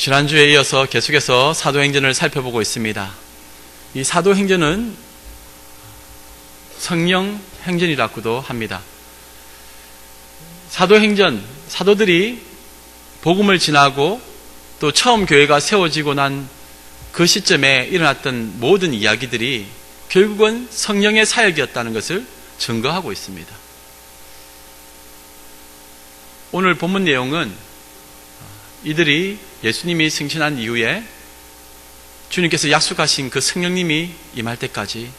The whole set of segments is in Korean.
지난주에 이어서 계속해서 사도행전을 살펴보고 있습니다. 이 사도행전은 성령 행전이라고도 합니다. 사도행전, 사도들이 복음을 전하고 또 처음 교회가 세워지고 난 그 시점에 일어났던 모든 이야기들이 결국은 성령의 사역이었다는 것을 증거하고 있습니다. 오늘 본문 내용은 이들이 예수님이 승천한 이후에 주님께서 약속하신 그 성령님이 임할 때까지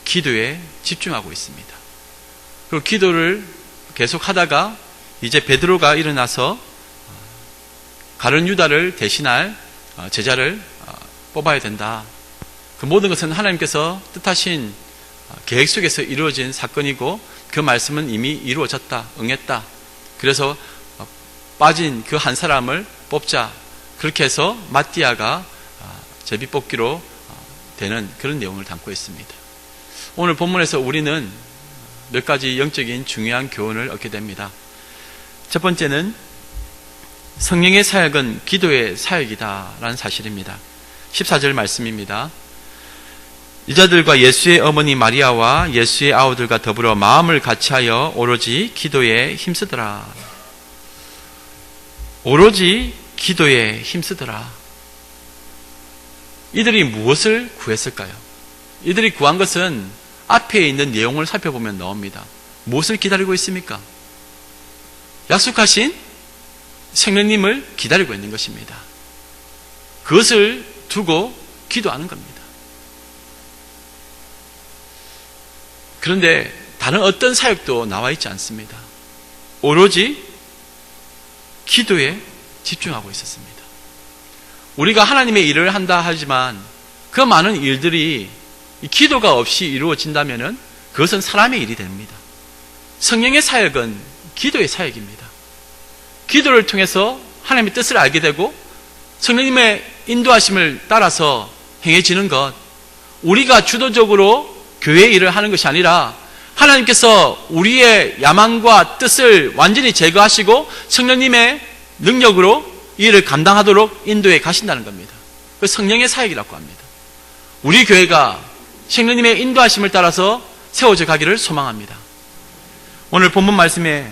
기도에 집중하고 있습니다. 그리고 기도를 계속하다가 이제 베드로가 일어나서 가룟 유다를 대신할 제자를 뽑아야 된다. 그 모든 것은 하나님께서 뜻하신 계획 속에서 이루어진 사건이고 그 말씀은 이미 이루어졌다, 응했다. 그래서 빠진 그 한 사람을 뽑자. 그렇게 해서 마띠아가 제비뽑기로 되는 그런 내용을 담고 있습니다. 오늘 본문에서 우리는 몇 가지 영적인 중요한 교훈을 얻게 됩니다. 첫 번째는 성령의 사역은 기도의 사역이다라는 사실입니다. 14절 말씀입니다. 여자들과 예수의 어머니 마리아와 예수의 아우들과 더불어 마음을 같이하여 오로지 기도에 힘쓰더라. 오로지 기도에 힘쓰더라. 이들이 무엇을 구했을까요? 이들이 구한 것은 앞에 있는 내용을 살펴보면 나옵니다. 무엇을 기다리고 있습니까? 약속하신 성령님을 기다리고 있는 것입니다. 그것을 두고 기도하는 겁니다. 그런데 다른 어떤 사역도 나와 있지 않습니다. 오로지 기도에 집중하고 있었습니다. 우리가 하나님의 일을 한다 하지만 그 많은 일들이 기도가 없이 이루어진다면 그것은 사람의 일이 됩니다. 성령의 사역은 기도의 사역입니다. 기도를 통해서 하나님의 뜻을 알게 되고 성령님의 인도하심을 따라서 행해지는 것, 우리가 주도적으로 교회 일을 하는 것이 아니라 하나님께서 우리의 야망과 뜻을 완전히 제거하시고 성령님의 능력으로 이 일을 감당하도록 인도해 가신다는 겁니다. 그 성령의 사역이라고 합니다. 우리 교회가 성령님의 인도하심을 따라서 세워져 가기를 소망합니다. 오늘 본문 말씀에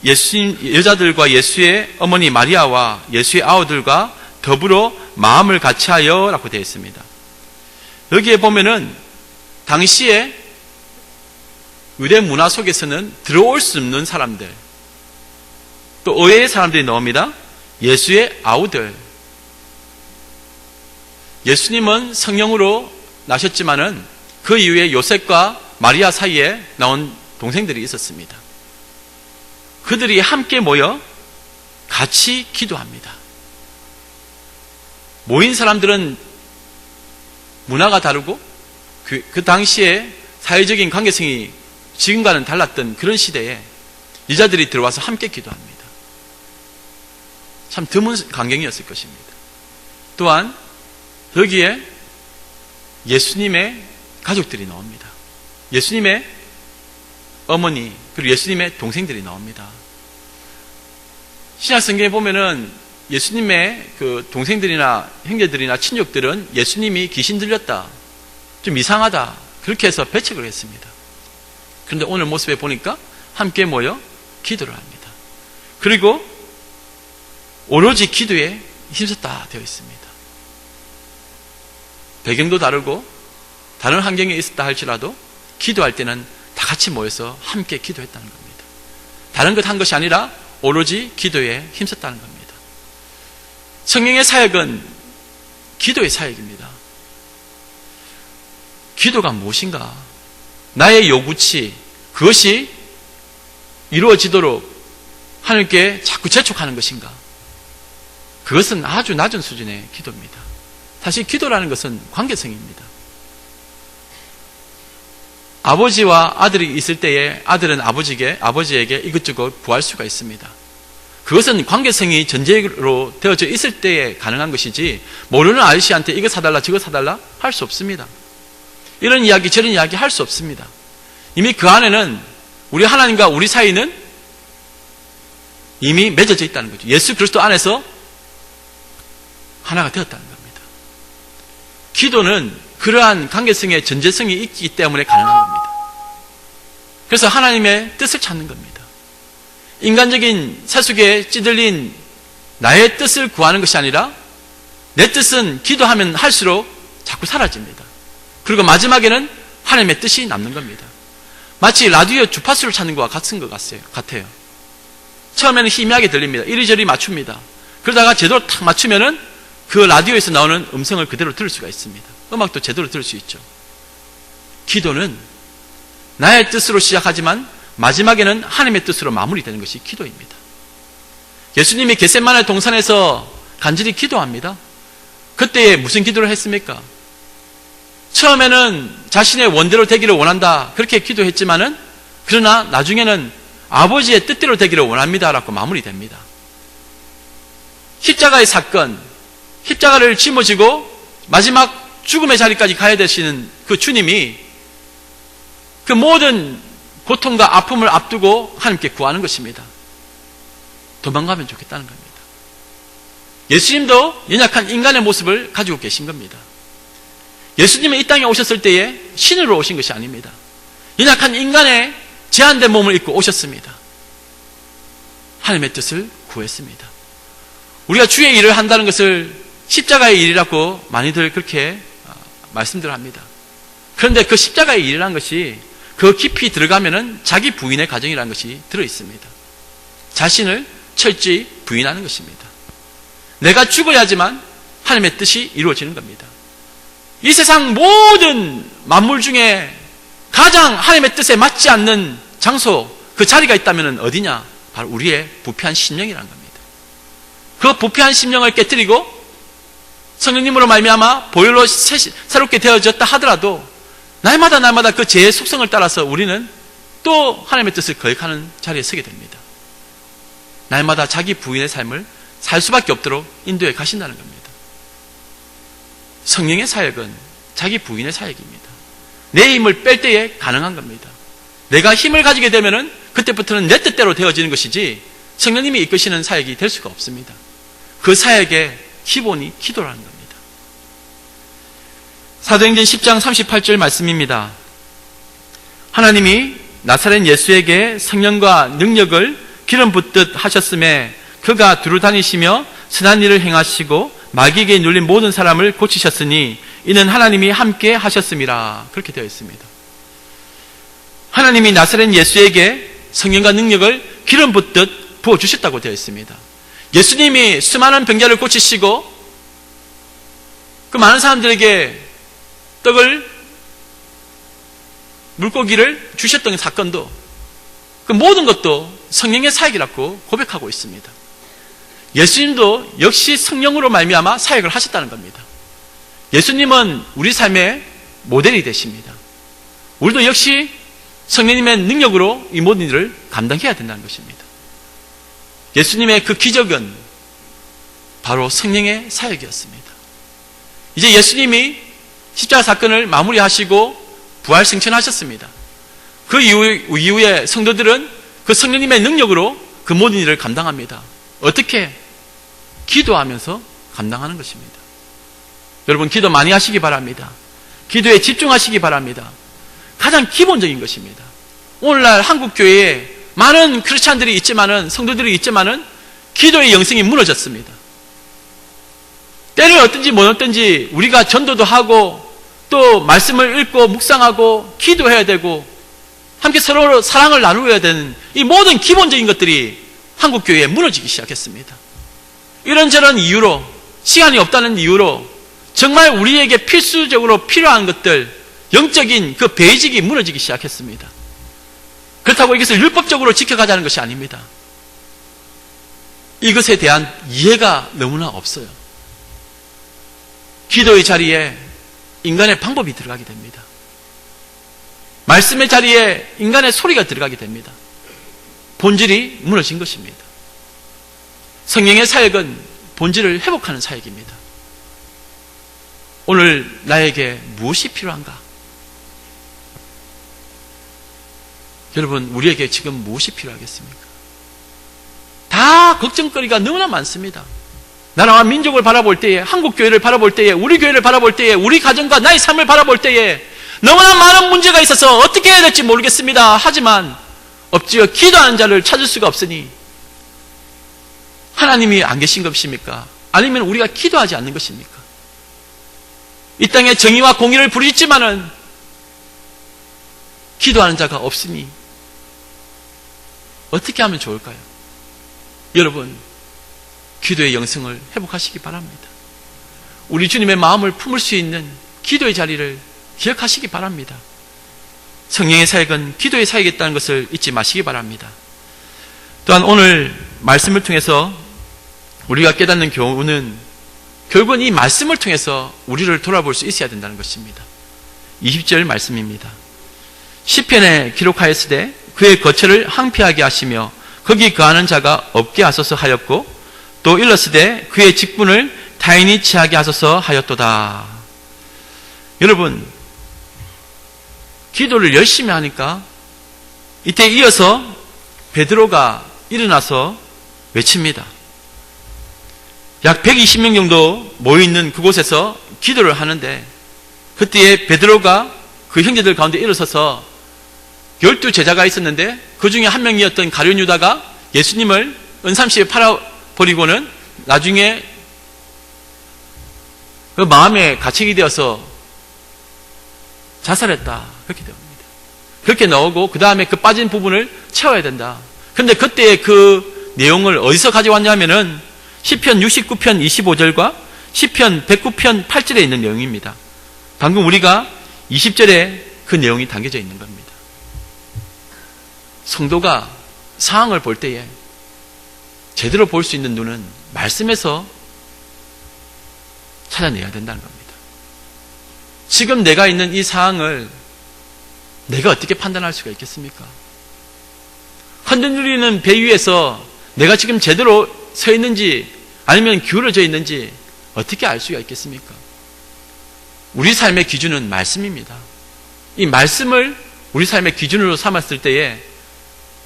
여자들과 예수의 어머니 마리아와 예수의 아우들과 더불어 마음을 같이하여 라고 되어 있습니다. 여기에 보면은 당시에 유대 문화 속에서는 들어올 수 없는 사람들, 또 의외의 사람들이 나옵니다. 예수의 아우들. 예수님은 성령으로 나셨지만은 그 이후에 요셉과 마리아 사이에 나온 동생들이 있었습니다. 그들이 함께 모여 같이 기도합니다. 모인 사람들은 문화가 다르고 그 당시에 사회적인 관계성이 지금과는 달랐던 그런 시대에 여자들이 들어와서 함께 기도합니다. 참 드문 광경이었을 것입니다. 또한 여기에 예수님의 가족들이 나옵니다. 예수님의 어머니 그리고 예수님의 동생들이 나옵니다. 신약 성경에 보면은 예수님의 그 동생들이나 형제들이나 친족들은 예수님이 귀신 들렸다, 좀 이상하다 그렇게 해서 배척을 했습니다. 그런데 오늘 모습에 보니까 함께 모여 기도를 합니다. 그리고 오로지 기도에 힘썼다 되어 있습니다. 배경도 다르고 다른 환경에 있었다 할지라도 기도할 때는 다 같이 모여서 함께 기도했다는 겁니다. 다른 것 한 것이 아니라 오로지 기도에 힘썼다는 겁니다. 성령의 사역은 기도의 사역입니다. 기도가 무엇인가? 나의 요구치, 그것이 이루어지도록 하나님께 자꾸 재촉하는 것인가? 그것은 아주 낮은 수준의 기도입니다. 사실 기도라는 것은 관계성입니다. 아버지와 아들이 있을 때에 아들은 아버지에게 이것저것 구할 수가 있습니다. 그것은 관계성이 전제로 되어져 있을 때에 가능한 것이지 모르는 아저씨한테 이거 사달라 저거 사달라 할 수 없습니다. 이런 이야기 저런 이야기 할 수 없습니다. 이미 그 안에는 우리 하나님과 우리 사이는 이미 맺어져 있다는 거죠. 예수 그리스도 안에서 하나가 되었다는 겁니다. 기도는 그러한 관계성의 전제성이 있기 때문에 가능한 겁니다. 그래서 하나님의 뜻을 찾는 겁니다. 인간적인 세속에 찌들린 나의 뜻을 구하는 것이 아니라 내 뜻은 기도하면 할수록 자꾸 사라집니다. 그리고 마지막에는 하나님의 뜻이 남는 겁니다. 마치 라디오 주파수를 찾는 것과 같은 것 같아요. 처음에는 희미하게 들립니다. 이리저리 맞춥니다. 그러다가 제대로 탁 맞추면은 그 라디오에서 나오는 음성을 그대로 들을 수가 있습니다. 음악도 제대로 들을 수 있죠. 기도는 나의 뜻으로 시작하지만 마지막에는 하나님의 뜻으로 마무리되는 것이 기도입니다. 예수님이 겟세마네 동산에서 간절히 기도합니다. 그때 무슨 기도를 했습니까? 처음에는 자신의 원대로 되기를 원한다 그렇게 기도했지만은 그러나 나중에는 아버지의 뜻대로 되기를 원합니다라고 마무리됩니다. 십자가의 사건, 십자가를 짊어지고 마지막 죽음의 자리까지 가야 되시는 그 주님이 그 모든 고통과 아픔을 앞두고 하나님께 구하는 것입니다. 도망가면 좋겠다는 겁니다. 예수님도 연약한 인간의 모습을 가지고 계신 겁니다. 예수님은 이 땅에 오셨을 때에 신으로 오신 것이 아닙니다. 연약한 인간의 제한된 몸을 입고 오셨습니다. 하나님의 뜻을 구했습니다. 우리가 주의 일을 한다는 것을 십자가의 일이라고 많이들 그렇게 말씀들 합니다. 그런데 그 십자가의 일이라는 것이 그 깊이 들어가면은 자기 부인의 가정이라는 것이 들어있습니다. 자신을 철저히 부인하는 것입니다. 내가 죽어야지만 하나님의 뜻이 이루어지는 겁니다. 이 세상 모든 만물 중에 가장 하나님의 뜻에 맞지 않는 장소, 그 자리가 있다면 어디냐? 바로 우리의 부패한 심령이라는 겁니다. 그 부패한 심령을 깨뜨리고 성령님으로 말미암아 보혈로 새롭게 되어졌다 하더라도 날마다 그 죄의 속성을 따라서 우리는 또 하나님의 뜻을 거역하는 자리에 서게 됩니다. 날마다 자기 부인의 삶을 살 수밖에 없도록 인도해 가신다는 겁니다. 성령의 사역은 자기 부인의 사역입니다. 내 힘을 뺄 때에 가능한 겁니다. 내가 힘을 가지게 되면은 그때부터는 내 뜻대로 되어지는 것이지 성령님이 이끄시는 사역이 될 수가 없습니다. 그 사역의 기본이 기도라는 겁니다. 사도행전 10장 38절 말씀입니다. 하나님이 나사렛 예수에게 성령과 능력을 기름 붓듯 하셨음에 그가 두루 다니시며 선한 일을 행하시고 마귀에게 눌린 모든 사람을 고치셨으니 이는 하나님이 함께 하셨음이라. 그렇게 되어 있습니다. 하나님이 나사렛 예수에게 성령과 능력을 기름 붓듯 부어주셨다고 되어 있습니다. 예수님이 수많은 병자를 고치시고 그 많은 사람들에게 떡을, 물고기를 주셨던 사건도 그 모든 것도 성령의 사역이라고 고백하고 있습니다. 예수님도 역시 성령으로 말미암아 사역을 하셨다는 겁니다. 예수님은 우리 삶의 모델이 되십니다. 우리도 역시 성령님의 능력으로 이 모든 일을 감당해야 된다는 것입니다. 예수님의 그 기적은 바로 성령의 사역이었습니다. 이제 예수님이 십자가 사건을 마무리하시고 부활 승천하셨습니다. 그 이후에 성도들은 그 성령님의 능력으로 그 모든 일을 감당합니다. 어떻게? 기도하면서 감당하는 것입니다. 여러분 기도 많이 하시기 바랍니다. 기도에 집중하시기 바랍니다. 가장 기본적인 것입니다. 오늘날 한국교회에 많은 크리스찬들이 있지만은, 성도들이 있지만은 기도의 영성이 무너졌습니다. 때를 어떤지 못 어떤지 우리가 전도도 하고 또 말씀을 읽고 묵상하고 기도해야 되고 함께 서로 사랑을 나누어야 되는 이 모든 기본적인 것들이 한국교회에 무너지기 시작했습니다. 이런저런 이유로, 시간이 없다는 이유로 정말 우리에게 필수적으로 필요한 것들, 영적인 그 베이직이 무너지기 시작했습니다. 그렇다고 이것을 율법적으로 지켜가자는 것이 아닙니다. 이것에 대한 이해가 너무나 없어요. 기도의 자리에 인간의 방법이 들어가게 됩니다. 말씀의 자리에 인간의 소리가 들어가게 됩니다. 본질이 무너진 것입니다. 성령의 사역은 본질을 회복하는 사역입니다. 오늘 나에게 무엇이 필요한가? 여러분, 우리에게 지금 무엇이 필요하겠습니까? 다 걱정거리가 너무나 많습니다. 나라와 민족을 바라볼 때에, 한국 교회를 바라볼 때에, 우리 교회를 바라볼 때에, 우리 가정과 나의 삶을 바라볼 때에 너무나 많은 문제가 있어서 어떻게 해야 될지 모르겠습니다. 하지만 엎드려 기도하는 자를 찾을 수가 없으니 하나님이 안 계신 것입니까? 아니면 우리가 기도하지 않는 것입니까? 이 땅에 정의와 공의를 부르짖지만은 기도하는 자가 없으니 어떻게 하면 좋을까요? 여러분, 기도의 영성을 회복하시기 바랍니다. 우리 주님의 마음을 품을 수 있는 기도의 자리를 기억하시기 바랍니다. 성령의 사역은 기도의 사역이었다는 것을 잊지 마시기 바랍니다. 또한 오늘 말씀을 통해서 우리가 깨닫는 교훈은 결국은 이 말씀을 통해서 우리를 돌아볼 수 있어야 된다는 것입니다. 20절 말씀입니다. 시편에 기록하였으되 그의 거처를 황폐하게 하시며 거기 거하는 자가 없게 하소서 하였고 또 일렀으되 그의 직분을 타인이 취하게 하소서 하였도다. 여러분, 기도를 열심히 하니까 이때 이어서 베드로가 일어나서 외칩니다. 약 120명 정도 모여있는 그곳에서 기도를 하는데 그때에 베드로가 그 형제들 가운데 일어서서 12제자가 있었는데 그 중에 한 명이었던 가룟 유다가 예수님을 은삼시에 팔아버리고는 나중에 그 마음에 가책이 되어서 자살했다. 그렇게 됩니다. 그렇게 나오고 그 다음에 그 빠진 부분을 채워야 된다. 그런데 그때 그 내용을 어디서 가져왔냐면은 시편 69편 25절과 시편 109편 8절에 있는 내용입니다. 방금 우리가 20절에 그 내용이 담겨져 있는 겁니다. 성도가 상황을 볼 때에 제대로 볼 수 있는 눈은 말씀에서 찾아내야 된다는 겁니다. 지금 내가 있는 이 상황을 내가 어떻게 판단할 수가 있겠습니까? 흔들리는 배 위에서 내가 지금 제대로 서 있는지 아니면 기울어져 있는지 어떻게 알 수가 있겠습니까? 우리 삶의 기준은 말씀입니다. 이 말씀을 우리 삶의 기준으로 삼았을 때에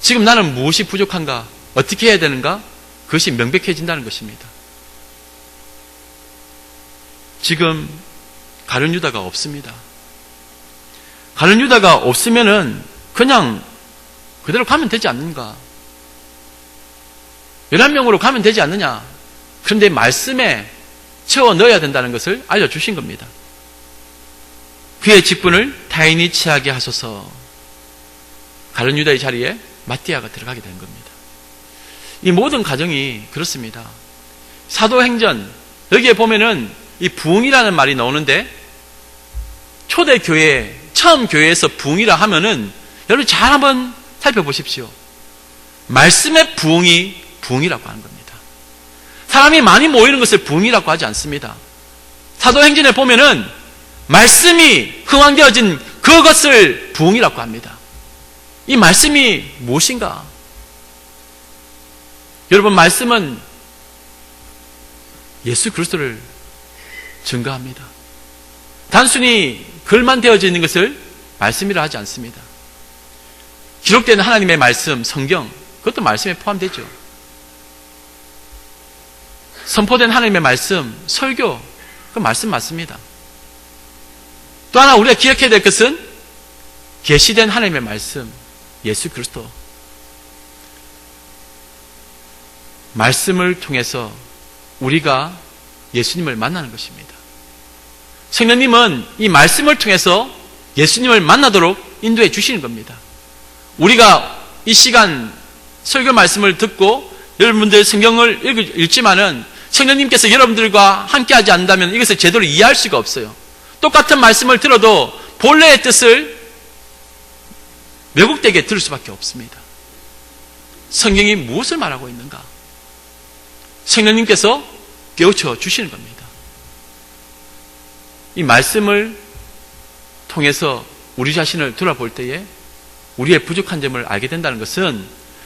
지금 나는 무엇이 부족한가? 어떻게 해야 되는가? 그것이 명백해진다는 것입니다. 지금 가룟 유다가 없습니다. 가룟 유다가 없으면은 그냥 그대로 가면 되지 않는가? 11명으로 가면 되지 않느냐? 그런데 말씀에 채워 넣어야 된다는 것을 알려주신 겁니다. 그의 직분을 타인이 취하게 하소서. 가룟 유다의 자리에 마띠아가 들어가게 된 겁니다. 이 모든 과정이 그렇습니다. 사도행전 여기에 보면은 이 부흥이라는 말이 나오는데 초대교회 처음 교회에서 부흥이라 하면은 여러분 잘 한번 살펴보십시오. 말씀의 부흥이 부흥이라고 하는 겁니다. 사람이 많이 모이는 것을 부흥이라고 하지 않습니다. 사도행전에 보면은 말씀이 흥황되어진 그것을 부흥이라고 합니다. 이 말씀이 무엇인가? 여러분, 말씀은 예수 그리스도를 증거합니다. 단순히 글만 되어져 있는 것을 말씀이라 하지 않습니다. 기록된 하나님의 말씀, 성경, 그것도 말씀에 포함되죠. 선포된 하나님의 말씀, 설교, 그 말씀 맞습니다. 또 하나 우리가 기억해야 될 것은 계시된 하나님의 말씀, 예수 그리스도. 말씀을 통해서 우리가 예수님을 만나는 것입니다. 성령님은 이 말씀을 통해서 예수님을 만나도록 인도해 주시는 겁니다. 우리가 이 시간 설교 말씀을 듣고 여러분들 성경을 읽지만은 성령님께서 여러분들과 함께하지 않는다면 이것을 제대로 이해할 수가 없어요. 똑같은 말씀을 들어도 본래의 뜻을 왜곡되게 들을 수밖에 없습니다. 성경이 무엇을 말하고 있는가? 성령님께서 깨우쳐 주시는 겁니다. 이 말씀을 통해서 우리 자신을 돌아볼 때에 우리의 부족한 점을 알게 된다는 것은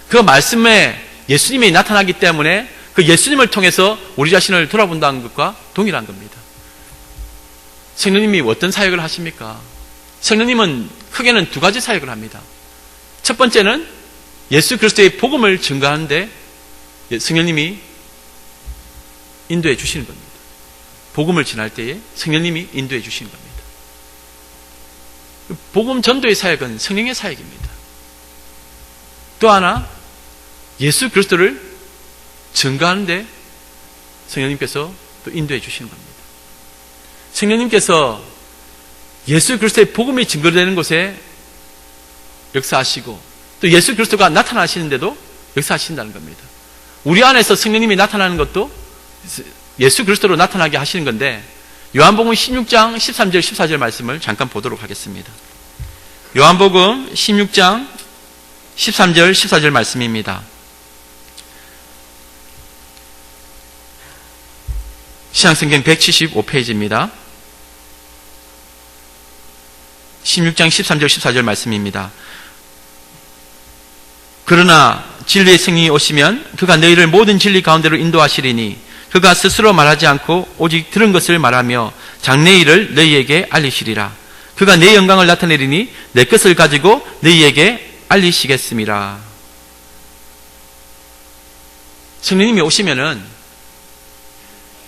그 말씀에 예수님이 나타나기 때문에 그 예수님을 통해서 우리 자신을 돌아본다는 것과 동일한 겁니다. 성령님이 어떤 사역을 하십니까? 성령님은 크게는 두 가지 사역을 합니다. 첫 번째는 예수 그리스도의 복음을 증거하는데 성령님이 인도해 주시는 겁니다. 복음을 전할 때에 성령님이 인도해 주시는 겁니다. 복음 전도의 사역은 성령의 사역입니다. 또 하나, 예수 그리스도를 증거하는데 성령님께서 또 인도해 주시는 겁니다. 성령님께서 예수 그리스도의 복음이 증거되는 곳에 역사하시고 또 예수 그리스도가 나타나시는데도 역사하신다는 겁니다. 우리 안에서 성령님이 나타나는 것도 예수 그리스도로 나타나게 하시는 건데, 요한복음 16장 13절 14절 말씀을 잠깐 보도록 하겠습니다. 요한복음 16장 13절 14절 말씀입니다. 신약성경 175페이지입니다. 16장 13절 14절 말씀입니다. 그러나 진리의 성령이 오시면 그가 너희를 모든 진리 가운데로 인도하시리니 그가 스스로 말하지 않고 오직 들은 것을 말하며 장래의 일을 너희에게 알리시리라. 그가 내 영광을 나타내리니 내 것을 가지고 너희에게 알리시겠음이라. 성령님이 오시면은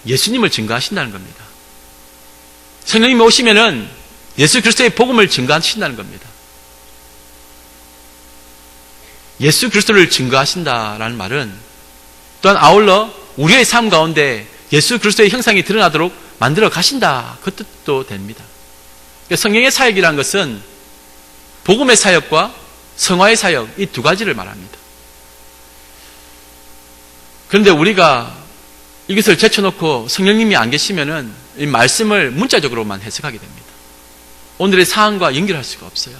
예수님을 증거하신다는 겁니다. 성령님이 오시면은 예수 그리스도의 복음을 증거하신다는 겁니다. 예수 그리스도를 증거하신다라는 말은 또한 아울러 우리의 삶 가운데 예수 그리스도의 형상이 드러나도록 만들어 가신다, 그 뜻도 됩니다. 성령의 사역이라는 것은 복음의 사역과 성화의 사역, 이 두 가지를 말합니다. 그런데 우리가 이것을 제쳐놓고 성령님이 안 계시면은 이 말씀을 문자적으로만 해석하게 됩니다. 오늘의 상황과 연결할 수가 없어요.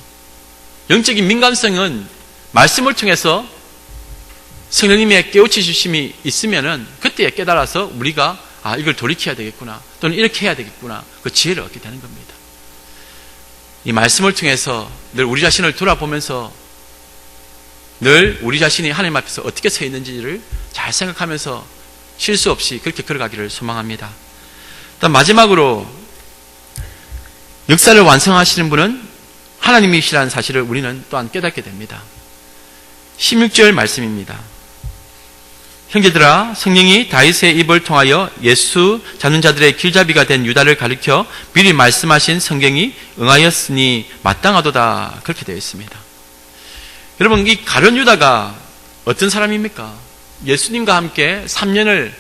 영적인 민감성은 말씀을 통해서 성령님의 깨우쳐 주심이 있으면은 그때에 깨달아서 우리가 이걸 돌이켜야 되겠구나, 또는 이렇게 해야 되겠구나, 그 지혜를 얻게 되는 겁니다. 이 말씀을 통해서 늘 우리 자신을 돌아보면서 늘 우리 자신이 하나님 앞에서 어떻게 서 있는지를 잘 생각하면서 실수 없이 그렇게 걸어가기를 소망합니다. 일단 마지막으로 역사를 완성하시는 분은 하나님이시라는 사실을 우리는 또한 깨닫게 됩니다. 16절 말씀입니다. 형제들아, 성령이 다윗의 입을 통하여 예수 잡는 자들의 길잡이가 된 유다를 가리켜 미리 말씀하신 성경이 응하였으니 마땅하도다, 그렇게 되어 있습니다. 여러분, 이 가룟 유다가 어떤 사람입니까? 예수님과 함께 3년을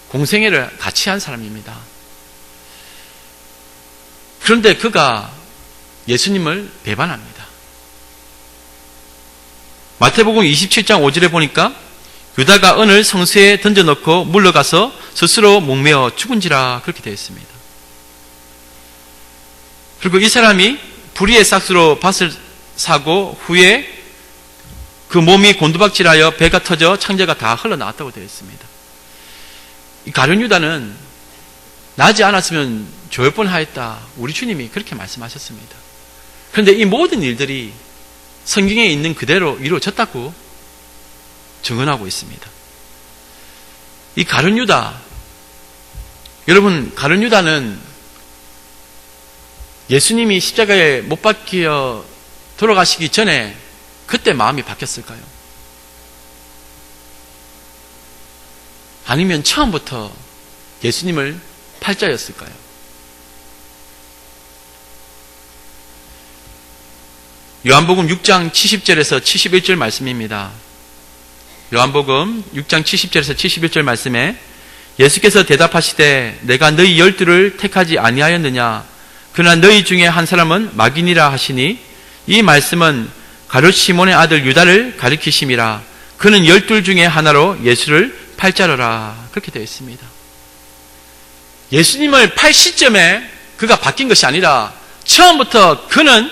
공생애를 같이 한 사람입니다. 그런데 그가 예수님을 배반합니다. 마태복음 27장 5절에 보니까 유다가 은을 성수에 던져놓고 물러가서 스스로 목매어 죽은지라, 그렇게 되어 있습니다. 그리고 이 사람이 불의의 삭수로 밭을 사고 후에 그 몸이 곤두박질하여 배가 터져 창자가 다 흘러나왔다고 되어 있습니다. 이 가룟 유다는 나지 않았으면 좋을 뻔하였다, 우리 주님이 그렇게 말씀하셨습니다. 그런데 이 모든 일들이 성경에 있는 그대로 이루어졌다고 증언하고 있습니다. 이 가룟 유다, 여러분, 가룟 유다는 예수님이 십자가에 못 박혀 돌아가시기 전에 그때 마음이 바뀌었을까요? 아니면 처음부터 예수님을 팔자였을까요? 요한복음 6장 70절에서 71절 말씀입니다. 요한복음 6장 70절에서 71절 말씀에 예수께서 대답하시되 내가 너희 12를 택하지 아니하였느냐? 그러나 너희 중에 한 사람은 마귀니라 하시니 이 말씀은 가룟 시몬의 아들 유다를 가리키심이라. 그는 12 중에 하나로 예수를 팔자러라, 그렇게 되어 있습니다. 예수님을 팔 시점에 그가 바뀐 것이 아니라 처음부터 그는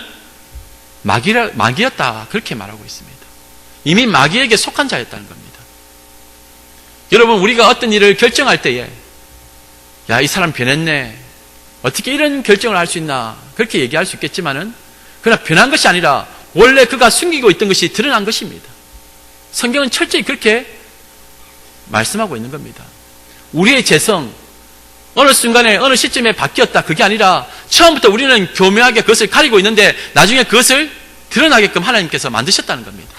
마귀였다, 그렇게 말하고 있습니다. 이미 마귀에게 속한 자였다는 겁니다. 여러분, 우리가 어떤 일을 결정할 때에 야, 이 사람 변했네, 어떻게 이런 결정을 할 수 있나, 그렇게 얘기할 수 있겠지만은 그러나 변한 것이 아니라 원래 그가 숨기고 있던 것이 드러난 것입니다. 성경은 철저히 그렇게 말씀하고 있는 겁니다. 우리의 재성, 어느 순간에 어느 시점에 바뀌었다, 그게 아니라 처음부터 우리는 교묘하게 그것을 가리고 있는데 나중에 그것을 드러나게끔 하나님께서 만드셨다는 겁니다.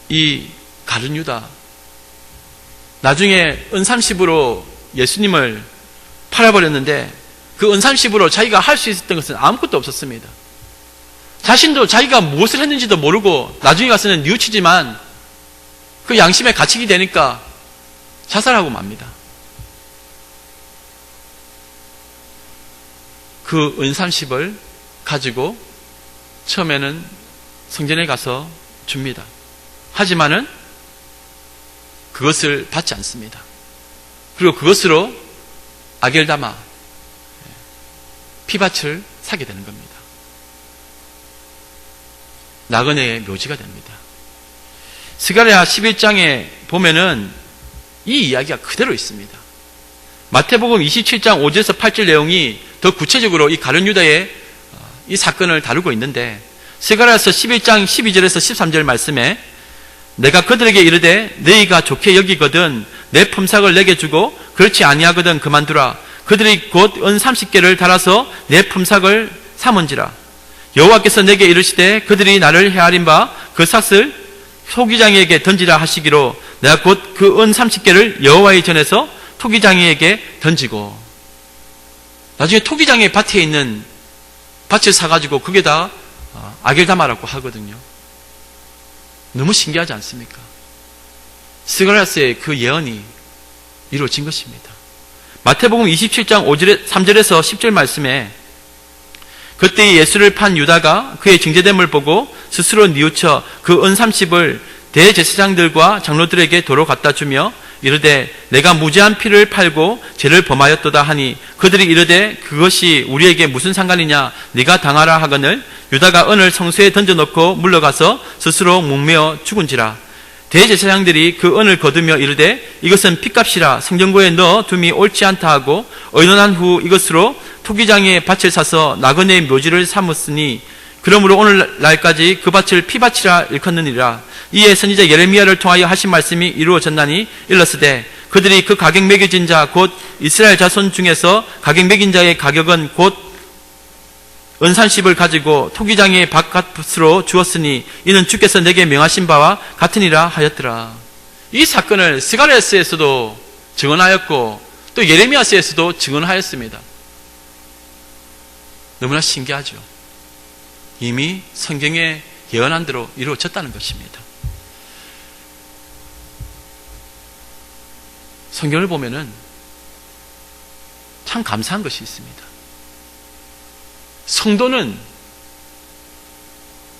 이 가룟 유다, 나중에 은30으로 예수님을 팔아버렸는데 그 은30으로 자기가 할 수 있었던 것은 아무것도 없었습니다. 자신도 자기가 무엇을 했는지도 모르고 나중에 가서는 뉘우치지만 그 양심에 갇히게 되니까 자살하고 맙니다. 그 은30을 가지고 처음에는 성전에 가서 줍니다. 하지만은 그것을 받지 않습니다. 그리고 그것으로 아겔다마 피밭을 사게 되는 겁니다. 나그네의 묘지가 됩니다. 스가랴 11장에 보면은 이 이야기가 그대로 있습니다. 마태복음 27장 5절에서 8절 내용이 더 구체적으로 이 가룟 유다의 이 사건을 다루고 있는데, 스가랴서 11장 12절에서 13절 말씀에 내가 그들에게 이르되 너희가 좋게 여기거든 내 품삯을 내게 주고 그렇지 아니하거든 그만두라. 그들이 곧 은 30개를 달아서 내 품삯을 삼은지라. 여호와께서 내게 이르시되 그들이 나를 헤아린 바 그 삭을 토기장이에게 던지라 하시기로 내가 곧 그 은 30개를 여호와의 전에서 토기장이에게 던지고. 나중에 토기장의 밭에 있는 밭을 사가지고 그게 다 아겔다마라고 하거든요. 너무 신기하지 않습니까? 스가랴서의 그 예언이 이루어진 것입니다. 마태복음 27장 3절에서 10절 말씀에 그때 예수를 판 유다가 그의 증제됨을 보고 스스로 뉘우쳐 그 은 30을 대제사장들과 장로들에게 도로 갖다 주며 이르되 내가 무죄한 피를 팔고 죄를 범하였도다 하니 그들이 이르되 그것이 우리에게 무슨 상관이냐 네가 당하라 하거늘 유다가 은을 성소에 던져놓고 물러가서 스스로 목매어 죽은지라. 대제사장들이 그 은을 거두며 이르되 이것은 핏값이라 성전고에 넣어 둠이 옳지 않다 하고 의논한 후 이것으로 토기장의 밭을 사서 나그네의 묘지를 삼았으니 그러므로 오늘날까지 그 밭을 피밭이라 일컫느니라. 이에 선지자 예레미야를 통하여 하신 말씀이 이루어졌나니 일렀으되 그들이 그 가격 매겨진 자 곧 이스라엘 자손 중에서 가격 매긴 자의 가격은 곧 은 30을 가지고 토기장의 바깥으로 주었으니 이는 주께서 내게 명하신 바와 같으니라 하였더라. 이 사건을 스가랴서에서도 증언하였고 또 예레미야서에서도 증언하였습니다. 너무나 신기하죠. 이미 성경에 예언한 대로 이루어졌다는 것입니다. 성경을 보면은 참 감사한 것이 있습니다. 성도는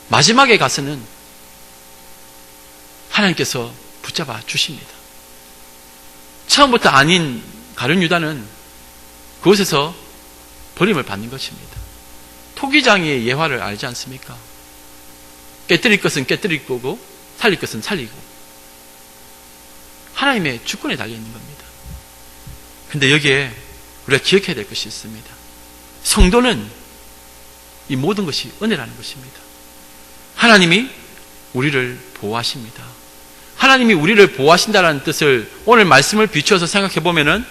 마지막에 가서는 하나님께서 붙잡아 주십니다. 처음부터 아닌 가룟 유다는 그곳에서 버림을 받는 것입니다. 토기장의 예화를 알지 않습니까? 깨뜨릴 것은 깨뜨릴 거고 살릴 것은 살리고 하나님의 주권에 달려있는 겁니다. 근데 여기에 우리가 기억해야 될 것이 있습니다. 성도는 이 모든 것이 은혜라는 것입니다. 하나님이 우리를 보호하십니다. 하나님이 우리를 보호하신다는 뜻을 오늘 말씀을 비추어서 생각해 보면은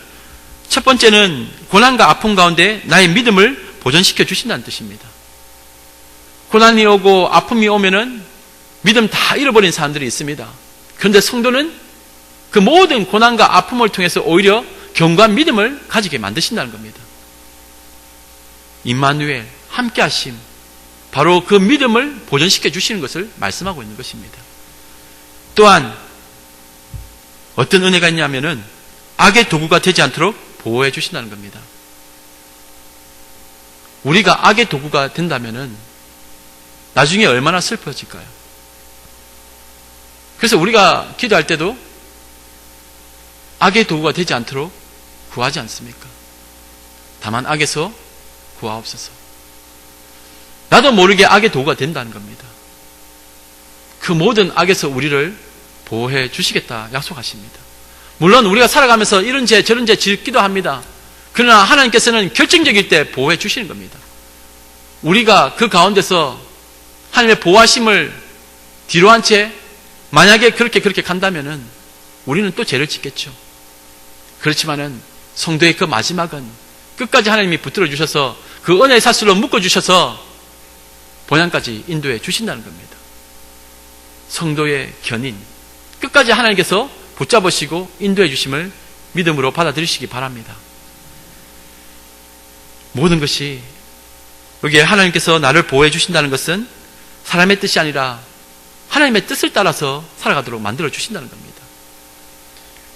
첫 번째는 고난과 아픔 가운데 나의 믿음을 보존시켜 주신다는 뜻입니다. 고난이 오고 아픔이 오면은 믿음 다 잃어버린 사람들이 있습니다. 그런데 성도는 그 모든 고난과 아픔을 통해서 오히려 견고한 믿음을 가지게 만드신다는 겁니다. 임마누엘, 함께 하심, 바로 그 믿음을 보존시켜 주시는 것을 말씀하고 있는 것입니다. 또한 어떤 은혜가 있냐면은 악의 도구가 되지 않도록 보호해 주신다는 겁니다. 우리가 악의 도구가 된다면은 나중에 얼마나 슬퍼질까요? 그래서 우리가 기도할 때도 악의 도구가 되지 않도록 구하지 않습니까? 다만 악에서 구하옵소서. 나도 모르게 악의 도구가 된다는 겁니다. 그 모든 악에서 우리를 보호해 주시겠다 약속하십니다. 물론 우리가 살아가면서 이런 죄 저런 죄 짓기도 합니다. 그러나 하나님께서는 결정적일 때 보호해 주시는 겁니다. 우리가 그 가운데서 하나님의 보호하심을 뒤로한 채 만약에 그렇게 간다면은 우리는 또 죄를 짓겠죠. 그렇지만은 성도의 그 마지막은 끝까지 하나님이 붙들어 주셔서 그 은혜의 사슬로 묶어 주셔서 본향까지 인도해 주신다는 겁니다. 성도의 견인, 끝까지 하나님께서 붙잡으시고 인도해 주심을 믿음으로 받아들이시기 바랍니다. 모든 것이 여기에 하나님께서 나를 보호해 주신다는 것은 사람의 뜻이 아니라 하나님의 뜻을 따라서 살아가도록 만들어 주신다는 겁니다.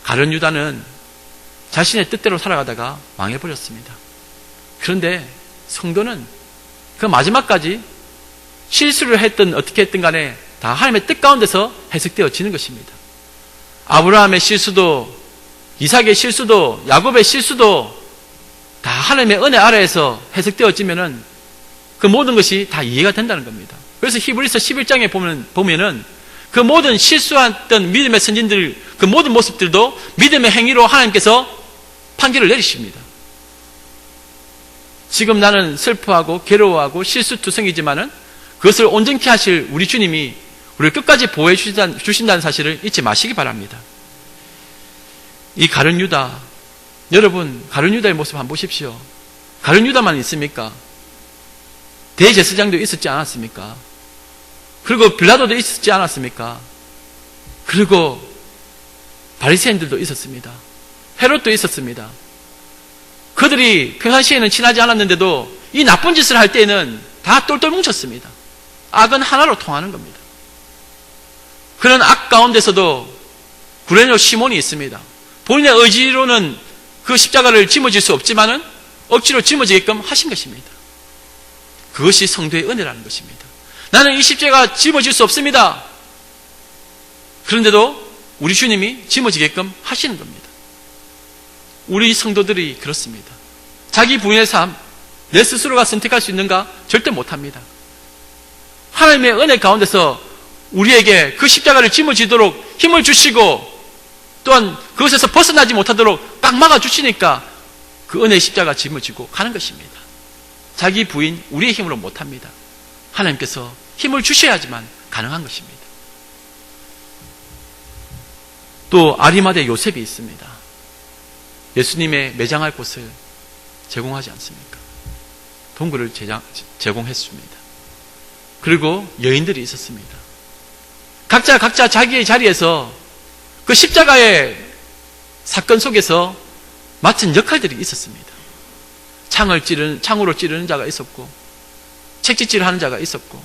가룟 유다는 자신의 뜻대로 살아가다가 망해버렸습니다. 그런데 성도는 그 마지막까지 실수를 했든 어떻게 했든 간에 다 하나님의 뜻 가운데서 해석되어지는 것입니다. 아브라함의 실수도, 이삭의 실수도, 야곱의 실수도 다 하나님의 은혜 아래에서 해석되어지면은 그 모든 것이 다 이해가 된다는 겁니다. 그래서 히브리서 11장에 보면은 그 모든 실수했던 믿음의 선진들, 그 모든 모습들도 믿음의 행위로 하나님께서 판결을 내리십니다. 지금 나는 슬퍼하고 괴로워하고 실수투성이지만은 그것을 온전케 하실 우리 주님이 우리를 끝까지 보호해 주신다는 사실을 잊지 마시기 바랍니다. 이 가룟 유다, 여러분 가룟 유다의 모습 한번 보십시오. 가룟 유다만 있습니까? 대제사장도 있었지 않았습니까? 그리고 빌라도도 있었지 않았습니까? 그리고 바리새인들도 있었습니다. 헤롯도 있었습니다. 그들이 평상시에는 친하지 않았는데도 이 나쁜 짓을 할 때에는 다 똘똘 뭉쳤습니다. 악은 하나로 통하는 겁니다. 그런 악 가운데서도 구레네 시몬이 있습니다. 본인의 의지로는 그 십자가를 짊어질 수 없지만은 억지로 짊어지게끔 하신 것입니다. 그것이 성도의 은혜라는 것입니다. 나는 이 십자가 짊어질 수 없습니다. 그런데도 우리 주님이 짊어지게끔 하시는 겁니다. 우리 성도들이 그렇습니다. 자기 부인의 삶, 내 스스로가 선택할 수 있는가? 절대 못합니다. 하나님의 은혜 가운데서 우리에게 그 십자가를 짊어지도록 힘을 주시고 또한 그것에서 벗어나지 못하도록 딱 막아주시니까 그 은혜의 십자가 짊어지고 가는 것입니다. 자기 부인, 우리의 힘으로 못합니다. 하나님께서 힘을 주셔야지만 가능한 것입니다. 또 아리마대 요셉이 있습니다. 예수님의 매장할 곳을 제공하지 않습니까? 동굴을 제공했습니다. 그리고 여인들이 있었습니다. 각자 자기의 자리에서 그 십자가의 사건 속에서 맡은 역할들이 있었습니다. 창으로 찌르는 자가 있었고, 책짓질을 하는 자가 있었고,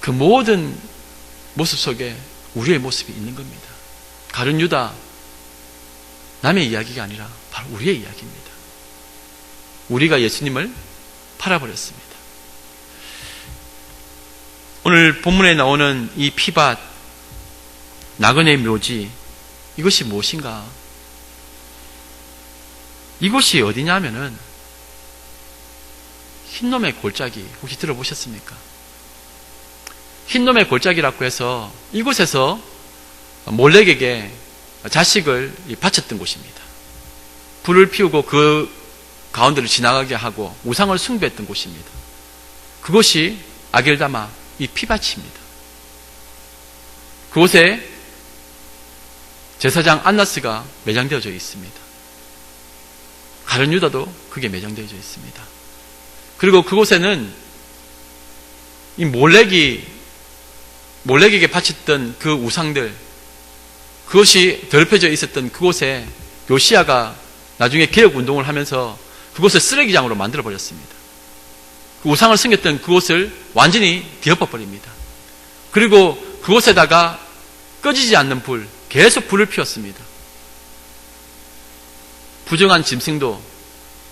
그 모든 모습 속에 우리의 모습이 있는 겁니다. 가룟 유다, 남의 이야기가 아니라 바로 우리의 이야기입니다. 우리가 예수님을 팔아버렸습니다. 오늘 본문에 나오는 이 피밭, 나그네 묘지, 이것이 무엇인가? 이곳이 어디냐면은 흰놈의 골짜기, 혹시 들어보셨습니까? 흰놈의 골짜기라고 해서 이곳에서 몰렉에게 자식을 바쳤던 곳입니다. 불을 피우고 그 가운데를 지나가게 하고 우상을 숭배했던 곳입니다. 그곳이 아겔다마, 이 피밭입니다. 그곳에 제사장 안나스가 매장되어져 있습니다. 가룟 유다도 그게 매장되어져 있습니다. 그리고 그곳에는 이 몰렉에게 바쳤던 그 우상들, 그것이 더럽혀져 있었던 그곳에 요시야가 나중에 개혁운동을 하면서 그곳을 쓰레기장으로 만들어버렸습니다. 그 우상을 섬겼던 그곳을 완전히 뒤엎어버립니다. 그리고 그곳에다가 꺼지지 않는 불, 계속 불을 피웠습니다. 부정한 짐승도,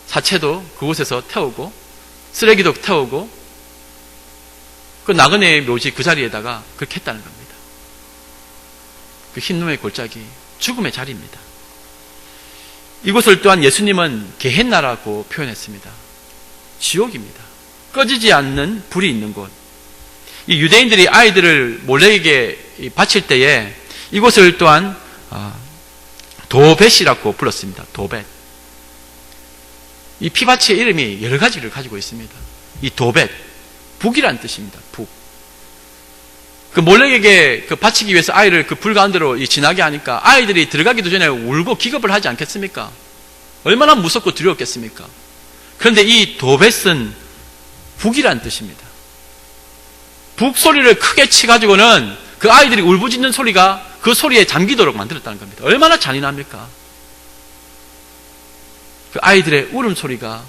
사체도 그곳에서 태우고, 쓰레기도 태우고, 그 나그네의 묘지 그 자리에다가 그렇게 했다는 겁니다. 그 흰놈의 골짜기, 죽음의 자리입니다. 이곳을 또한 예수님은 게헨나라고 표현했습니다. 지옥입니다. 꺼지지 않는 불이 있는 곳. 이 유대인들이 아이들을 몰렉에게 바칠 때에 이곳을 또한 도벳이라고 불렀습니다. 도벳. 이 피밭의 이름이 여러 가지를 가지고 있습니다. 이 도벳, 북이란 뜻입니다. 북. 그 몰렉에게 그 바치기 위해서 아이를 그 불 가운데로 지나게 하니까 아이들이 들어가기도 전에 울고 기겁을 하지 않겠습니까? 얼마나 무섭고 두려웠겠습니까? 그런데 이 도벳은 북이란 뜻입니다. 북 소리를 크게 치가지고는 그 아이들이 울부짖는 소리가 그 소리에 잠기도록 만들었다는 겁니다. 얼마나 잔인합니까? 그 아이들의 울음소리가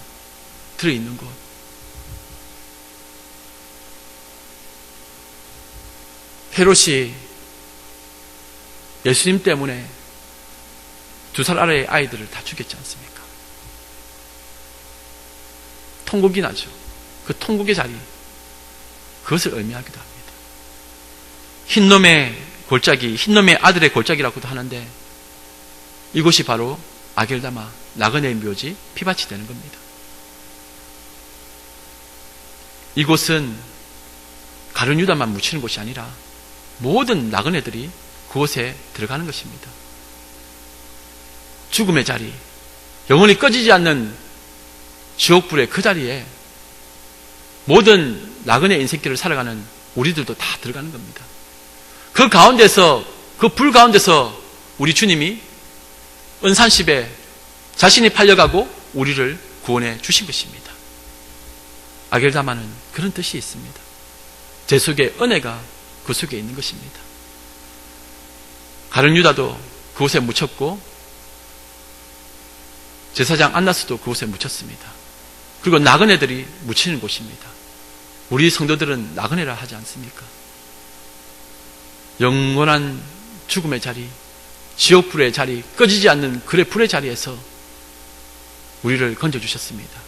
들어있는 곳. 헤롯이 예수님 때문에 2살 아래의 아이들을 다 죽였지 않습니까? 통곡이 나죠. 그 통곡의 자리, 그것을 의미하기도 합니다. 흰놈의 골짜기, 흰놈의 아들의 골짜기라고도 하는데 이곳이 바로 아겔다마, 나그네의 묘지, 피밭이 되는 겁니다. 이곳은 가룟 유다만 묻히는 곳이 아니라 모든 나그네들이 그곳에 들어가는 것입니다. 죽음의 자리, 영원히 꺼지지 않는 지옥불의 그 자리에 모든 나그네 인생길을 살아가는 우리들도 다 들어가는 겁니다. 그 가운데서, 그 불 가운데서 우리 주님이 은산십에 자신이 팔려가고 우리를 구원해 주신 것입니다. 아겔다마는 그런 뜻이 있습니다. 제 속에 은혜가 그 속에 있는 것입니다. 가룟 유다도 그곳에 묻혔고 제사장 안나스도 그곳에 묻혔습니다. 그리고 나그네들이 묻히는 곳입니다. 우리 성도들은 나그네라 하지 않습니까? 영원한 죽음의 자리, 지옥불의 자리, 꺼지지 않는 그의 불의 자리에서 우리를 건져주셨습니다.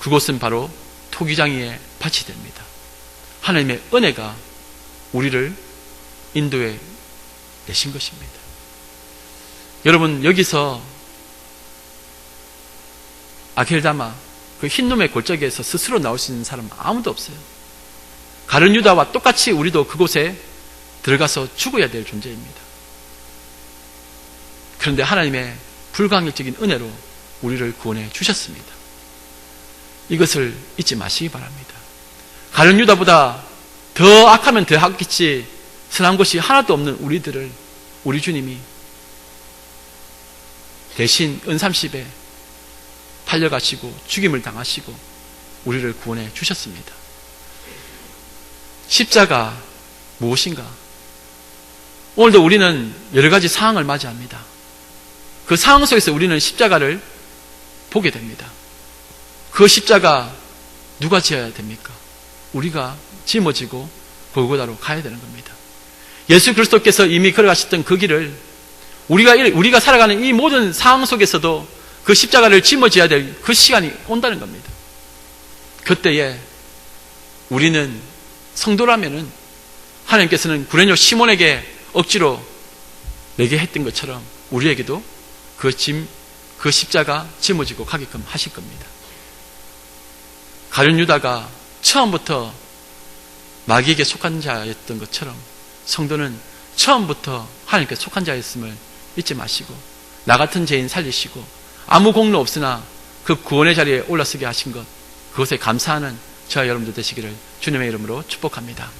그곳은 바로 토기장이의 밭이 됩니다. 하나님의 은혜가 우리를 인도해 내신 것입니다. 여러분, 여기서 아겔다마, 그 흰놈의 골짜기에서 스스로 나올 수 있는 사람은 아무도 없어요. 가룟 유다와 똑같이 우리도 그곳에 들어가서 죽어야 될 존재입니다. 그런데 하나님의 불가항력적인 은혜로 우리를 구원해 주셨습니다. 이것을 잊지 마시기 바랍니다. 가룟 유다보다 더 악하면 더 악했지 선한 것이 하나도 없는 우리들을 우리 주님이 대신 은삼십에 팔려가시고 죽임을 당하시고 우리를 구원해 주셨습니다. 십자가 무엇인가? 오늘도 우리는 여러 가지 상황을 맞이합니다. 그 상황 속에서 우리는 십자가를 보게 됩니다. 그 십자가 누가 지어야 됩니까? 우리가 짊어지고 골고다로 가야 되는 겁니다. 예수 그리스도께서 이미 걸어가셨던 그 길을 우리가 살아가는 이 모든 상황 속에서도 그 십자가를 짊어져야 될 그 시간이 온다는 겁니다. 그때에 우리는 성도라면은 하나님께서는 구레뇨 시몬에게 억지로 내게 했던 것처럼 우리에게도 그 십자가 짊어지고 가게끔 하실 겁니다. 가룟 유다가 처음부터 마귀에게 속한 자였던 것처럼 성도는 처음부터 하나님께 속한 자였음을 잊지 마시고 나 같은 죄인 살리시고 아무 공로 없으나 그 구원의 자리에 올라서게 하신 것, 그것에 감사하는 저와 여러분들 되시기를 주님의 이름으로 축복합니다.